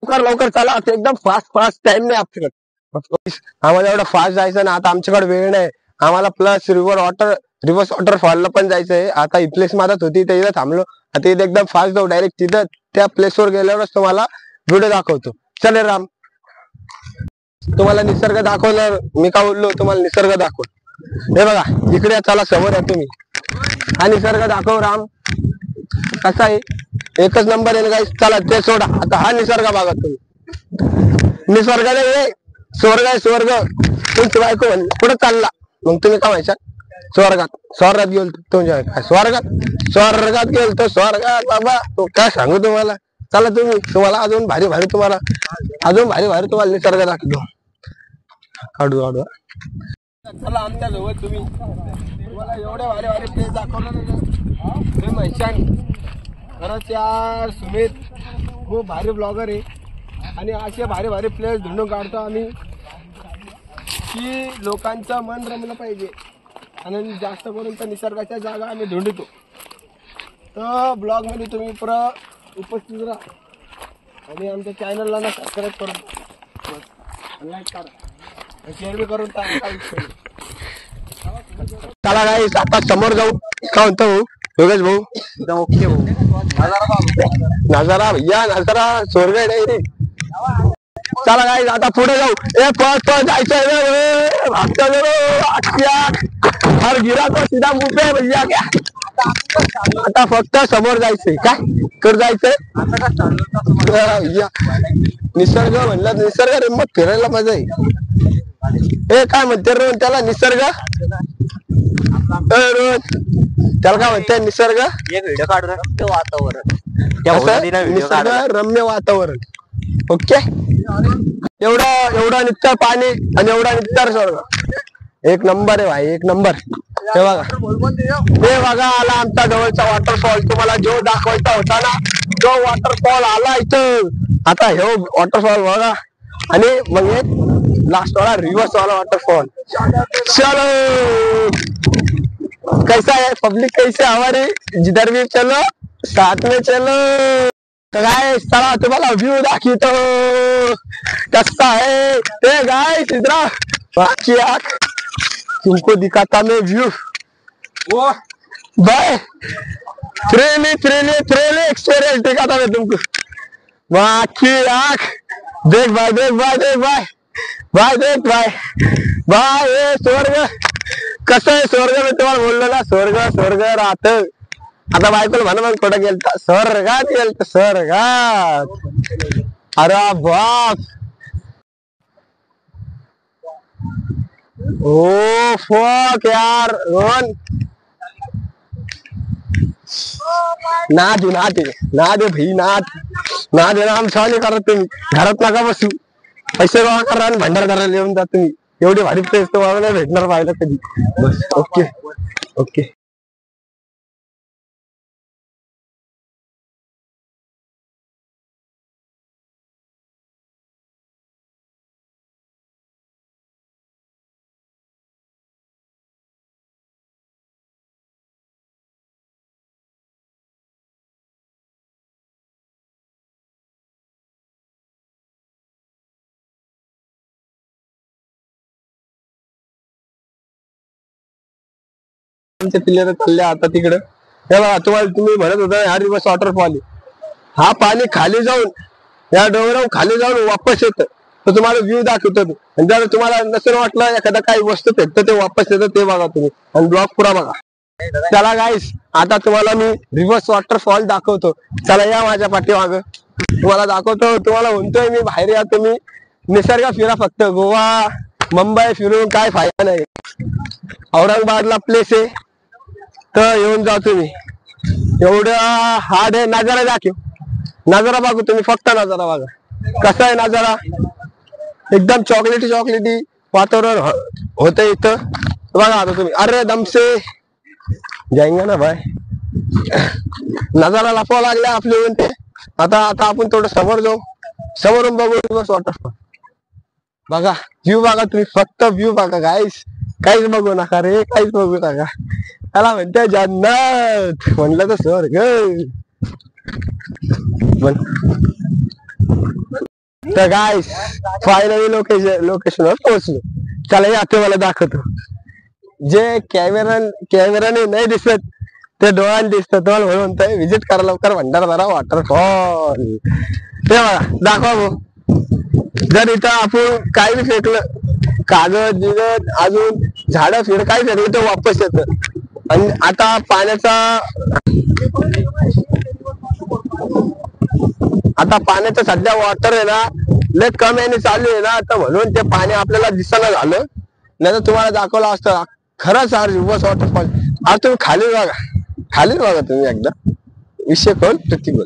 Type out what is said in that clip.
लवकर लवकर चला, एकदम फास्ट फास्ट, टाइम नाही आपल्याकडे. आम्हाला एवढं फास्ट जायचं ना, आता आमच्याकडे वेळ नाही. आम्हाला प्लस रिव्हर्स वॉटरफॉलला पण जायचंय. आता इथलेच मदत होती तर इथं थांबलो. आता इथे एकदम फास्ट जाऊ, डायरेक्ट तिथं त्या प्लेसवर गेल्यावरच तुम्हाला व्हिडिओ दाखवतो. चले राम, तुम्हाला निसर्ग दाखवणार. मी का बोललो तुम्हाला निसर्ग दाखव. हे बघा इकडे चला, समोर आहे तुम्ही. हा निसर्ग दाखव राम, कसा आहे, एकच नंबर आहे गाईस. चला ते सोडा, आता हा निसर्ग बघा तुम्ही. निसर्ग नाही, स्वर्ग आहे स्वर्ग. तुमची बायको कुठं चालला, मग तुम्ही काय व्हायचा, स्वर्गात. स्वर्गात गेल तुमच्या काय, स्वर्गात गेल तो, स्वर्गात बाबा. तो काय सांगू तुम्हाला. चला तुम्हाला अजून भारी भारी तुम्हाला निसर्ग दाखवतो. आडू चला आमच्या जवळ. तुम्हाला एवढे भारी भारी प्लेस दाखवलं तुम्ही मैशान. खरंच यार सुमित खूप भारी ब्लॉगर आहे. आणि असे भारी भारी प्लेस ढूंढून काढतो आम्ही की लोकांचं मन रमलं पाहिजे. आणि जास्त करून तर निसर्गाच्या जागा आम्ही ढूंढतो. तर ब्लॉग मध्ये तुम्ही पुरा उपस्थित राहा. आणि आमच्या चॅनलला ना सबस्क्राईब करून लाईक करा, शेअर बी करून टाका. चला गाईस आता समोर जाऊ. काय म्हणतो योगेश भाऊ, एकदम ओके भाऊ. नजारा भैया, नजारा स्वर्ग नाही रे. चला गाईस आता पुढे जाऊ. पळ जायचंय, हर गिरा तो सीधा मुंह पे भैया. क्या आता फक्त समोर जायचंय, काय कर जायचंय भैया. निसर्ग म्हणलं, निसर्ग रे, मग फिरायला मजा आहे. हे काय म्हणते रोहन त्याला, निसर्ग रोहन त्याला काय म्हणते, निसर्ग. एक व्हिडिओ काढून वातावरण, निसर्ग रम्य वातावरण. ओके, एवढा नित्तर पाणी आणि एवढा नित्तर स्वर्ग. एक नंबर आहे भाई, एक नंबर. हे बघा आला आमच्या जवळचा वॉटरफॉल. तुम्हाला जो दाखवायचा होता ना, जो वॉटरफॉल आला इथं. आता हे वॉटरफॉल बघा. आणि मग एक लास्ट वाला रिव्हर्स वाला वॉटरफॉल. चलो कैसा है पब्लिक, कैसे हमारी, जिधर भी चलो साथ में चलो. गाइस चला तुम्हाला व्यू दाखवतो कसा है ते. गाइस इधर बाकी आँख तुमको दिखाता मैं व्यू. वो बाय थ्रिली एक्सपीरियंस दिखाता मैं तुमको. बाकी आँख देख भाई, देख भाई ये स्वर्ग कसं आहे. स्वर्ग मी तुम्हाला बोललो ना, स्वर्ग राहत. आता बायकोला म्हणा मग कुठं गेलता, स्वर्गात गेलत, स्वर्गात. अरे बाप, ओ फक यार रोहन. नाद भाई, नाद आम छान करत. तुम्ही घरात नका बसू, पैसे गोळा करा आणि भंडार करायला येऊन जा तुम्ही. एवढी भारी प्लेस तुम्हाला नाही भेटणार पाहिलं कधी. बस ओके. प्लेयर चालले आता तिकडे. हे बघा तुम्ही म्हणत होता हा रिव्हर्स वॉटरफॉल. हा पाणी खाली जाऊन या डोंगरावर खाली जाऊन वापस येतं. तर तुम्हाला व्ह्यू दाखवतो. आणि जर तुम्हाला नसेल वाटलं एखादा काही वस्तू फेकतं ते वापस येतं, ते बघा तुम्ही. आणि ब्लॉग पुरा बघा. चला गाईस आता तुम्हाला मी रिव्हर्स वॉटरफॉल दाखवतो. चला या माझ्या पाठीमागं, तुम्हाला दाखवतो. तुम्हाला म्हणतोय मी बाहेर या तुम्ही, निसर्ग फिरा. फक्त गोवा मुंबई फिरून काय फायदा नाही. औरंगाबादला प्लेस आहे तर येऊन जा तुम्ही. एवढं हार्ड आहे. नजारा दाखव, नजारा बघू तुम्ही, फक्त नजारा बघा. कसा आहे नजारा, एकदम चॉकलेटी वातावरण होतं इथं. बघा आता तुम्ही. अरे दम से जाएंगे ना भाई. नजारा लपवा लागला आपले ते. आता आपण थोडं समोर जाऊ, समोरून बघू रिव्हर्स वॉटरफॉल. बघा व्ह्यू बघा तुम्ही, फक्त व्ह्यू बघा गाईस. काहीच बघू नका रे, काहीच बघू नका. त्याला म्हणते जन्नत, म्हणलं तर स्वर्ग. तर गाईस फायनली लोकेशनवर पोहोचलो. चला या ते मला दाखवतो. जे कॅमेराने नाही दिसत ते डोळ्याने दिसत. तुम्हाला म्हणतोय व्हिजिट करा लवकर भंडारदरा वॉटरफॉल. ते बघा दाखवा भाऊ. जर इथं आपण काही बी फेकलं कागद बिगद अजून झाडं फिड काही फेकलं तर वापस येतं. आणि आता पाण्याचं सध्या वॉटर आहे ना लय कमी याने चालू आहे ना, तर म्हणून ते पाणी आपल्याला दिसायला झालं. नाही तर तुम्हाला दाखवलं असतं खरंच यार रिव्हर्स वॉटरफॉल. आज तुम्ही खाली बघा तुम्ही एकदा. विषय खोल प्रतिबल.